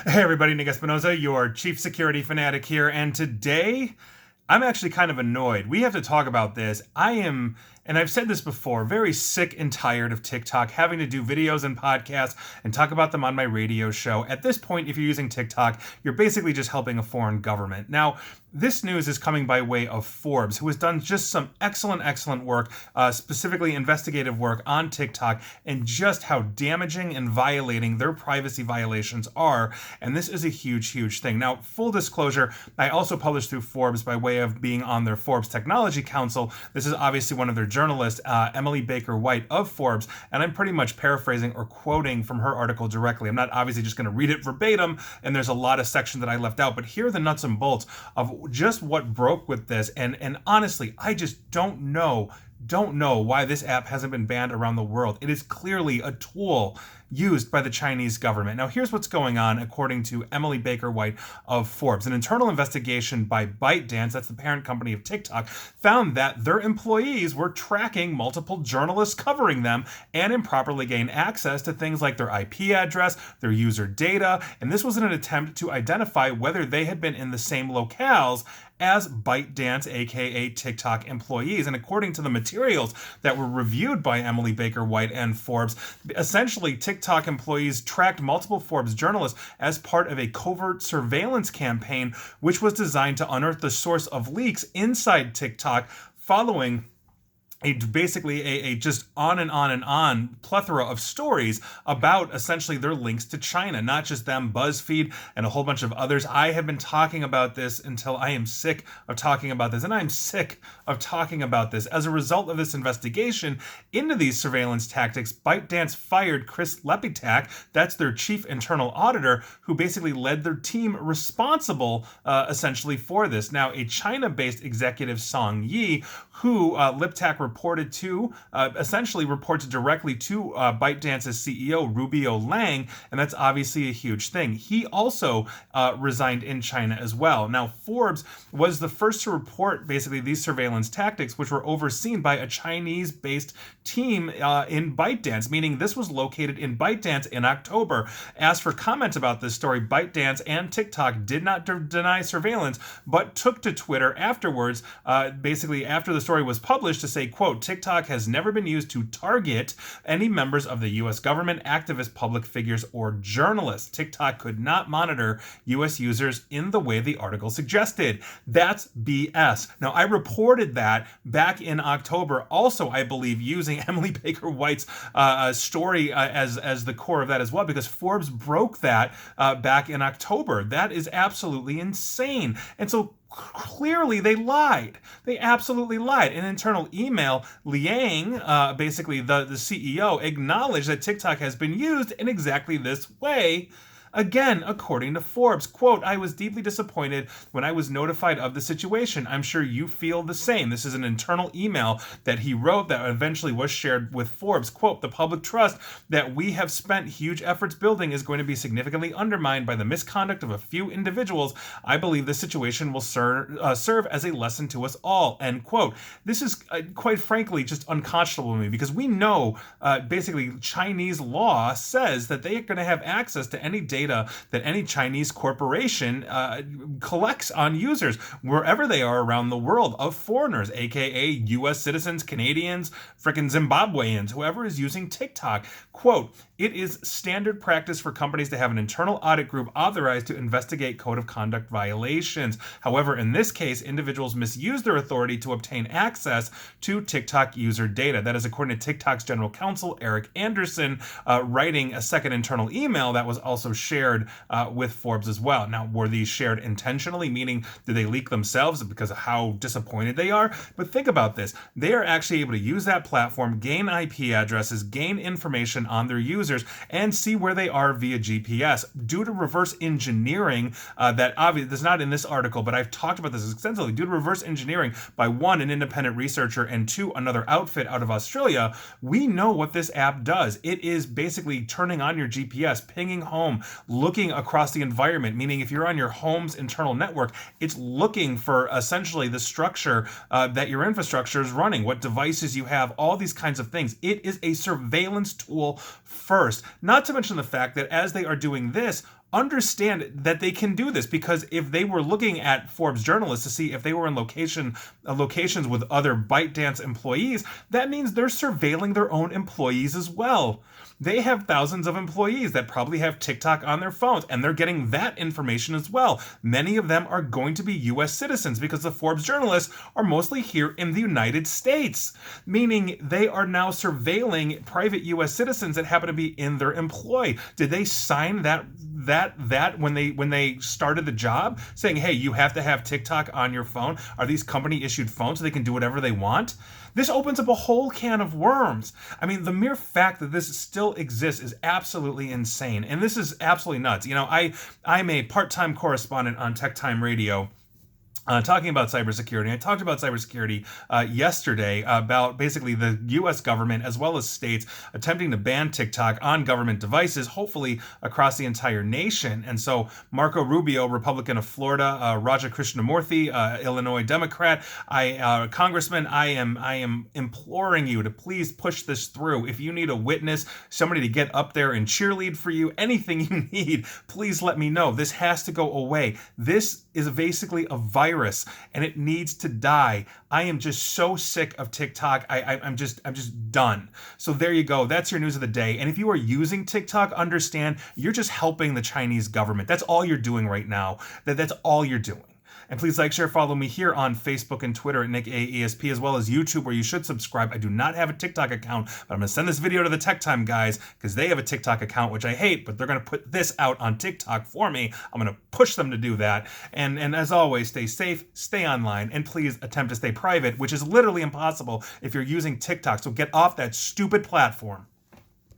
Hey everybody, Nick Espinoza, your chief security fanatic here, and today I'm actually kind of annoyed. We have to talk about this. I am, and I've said this before, very sick and tired of TikTok having to do videos and podcasts and talk about them on my radio show. At this point, if you're using TikTok, you're basically just helping a foreign government. Now, this news is coming by way of Forbes, who has done just some excellent work, specifically investigative work on TikTok, and just how damaging and violating their privacy violations are. And this is a huge thing. Now, full disclosure, I also published through Forbes by way of being on their Forbes Technology Council. This is obviously one of their journalists, Emily Baker White of Forbes, and I'm pretty much paraphrasing or quoting from her article directly. I'm not obviously just going to read it verbatim, and there's a lot of sections that I left out, but here are the nuts and bolts of just what broke with this. And honestly, I just don't know why this app hasn't been banned around the world. It is clearly a tool used by the Chinese government. Now, here's what's going on, according to Emily Baker White of Forbes. An internal investigation by ByteDance, that's the parent company of TikTok, found that their employees were tracking multiple journalists covering them and improperly gained access to things like their IP address, their user data, and this was in an attempt to identify whether they had been in the same locales as ByteDance, aka TikTok employees. And according to the materials that were reviewed by Emily Baker White and Forbes, essentially TikTok employees tracked multiple Forbes journalists as part of a covert surveillance campaign, which was designed to unearth the source of leaks inside TikTok following basically a just on and on plethora of stories about essentially their links to China, not just them, BuzzFeed and a whole bunch of others. I have been talking about this until I am sick of talking about this, and I'm sick of talking about this. As a result of this investigation into these surveillance tactics, ByteDance fired Chris Lepitak, that's their chief internal auditor, who basically led their team responsible essentially for this. Now, a China-based executive, Song Yi, who Liptak essentially reported directly to ByteDance's CEO, Rubio Lang, and that's obviously a huge thing. He also resigned in China as well. Now, Forbes was the first to report basically these surveillance tactics, which were overseen by a Chinese-based team in ByteDance, meaning this was located in ByteDance in October. As for comments about this story, ByteDance and TikTok did not deny surveillance, but took to Twitter afterwards, basically after the story was published, to say, quote, TikTok has never been used to target any members of the U.S. government, activists, public figures, or journalists. TikTok could not monitor U.S. users in the way the article suggested. That's BS. Now, I reported that back in October, also, I believe, using Emily Baker White's story as the core of that as well, because Forbes broke that back in October. That is absolutely insane. And so clearly they lied. They absolutely lied. In an internal email, Liang, basically the CEO, acknowledged that TikTok has been used in exactly this way. Again, according to Forbes, quote, I was deeply disappointed when I was notified of the situation. I'm sure you feel the same. This is an internal email that he wrote that eventually was shared with Forbes. Quote, the public trust that we have spent huge efforts building is going to be significantly undermined by the misconduct of a few individuals. I believe this situation will serve as a lesson to us all, end quote. This is, quite frankly, just unconscionable to me, because we know basically Chinese law says that they are going to have access to any data that any Chinese corporation collects on users wherever they are around the world of foreigners, aka U.S. citizens, Canadians, frickin' Zimbabweans, whoever is using TikTok. Quote, it is standard practice for companies to have an internal audit group authorized to investigate code of conduct violations. However, in this case, individuals misuse their authority to obtain access to TikTok user data. That is according to TikTok's general counsel, Eric Anderson, writing a second internal email that was also shared with Forbes as well. Now, were these shared intentionally, meaning did they leak themselves because of how disappointed they are? But think about this. They are actually able to use that platform, gain IP addresses, gain information on their users, and see where they are via GPS. Due to reverse engineering, that obviously is not in this article, but I've talked about this extensively. Due to reverse engineering by one, an independent researcher, and two, another outfit out of Australia, we know what this app does. It is basically turning on your GPS, pinging home, looking across the environment, meaning if you're on your home's internal network, it's looking for essentially the structure that your infrastructure is running, what devices you have, all these kinds of things. It is a surveillance tool first, not to mention the fact that as they are doing this, understand that they can do this, because if they were looking at Forbes journalists to see if they were in locations with other ByteDance employees, that means they're surveilling their own employees as well. They have thousands of employees that probably have TikTok on their phones, and they're getting that information as well. Many of them are going to be US citizens because the Forbes journalists are mostly here in the United States, meaning they are now surveilling private US citizens that happen to be in their employ. Did they sign that when they started the job, saying, hey, you have to have TikTok on your phone? Are these company issued phones so they can do whatever they want? This opens up a whole can of worms. I mean, the mere fact that this still exists is absolutely insane. And this is absolutely nuts. You know, I'm a part-time correspondent on Tech Time Radio, talking about cybersecurity. I talked about cybersecurity yesterday, about basically the U.S. government as well as states attempting to ban TikTok on government devices, hopefully across the entire nation. And so Marco Rubio, Republican of Florida, Raja Krishnamurthy, Illinois Democrat, Congressman, I am imploring you to please push this through. If you need a witness, somebody to get up there and cheerlead for you, anything you need, please let me know. This has to go away. This is basically a virus, and it needs to die. I am just so sick of TikTok. I'm just done. So there you go. That's your news of the day. And if you are using TikTok, understand you're just helping the Chinese government. That's all you're doing right now. That's all you're doing. And please like, share, follow me here on Facebook and Twitter at NickAESP, as well as YouTube, where you should subscribe. I do not have a TikTok account, but I'm going to send this video to the Tech Time guys because they have a TikTok account, which I hate, but they're going to put this out on TikTok for me. I'm going to push them to do that. And as always, stay safe, stay online, and please attempt to stay private, which is literally impossible if you're using TikTok. So get off that stupid platform.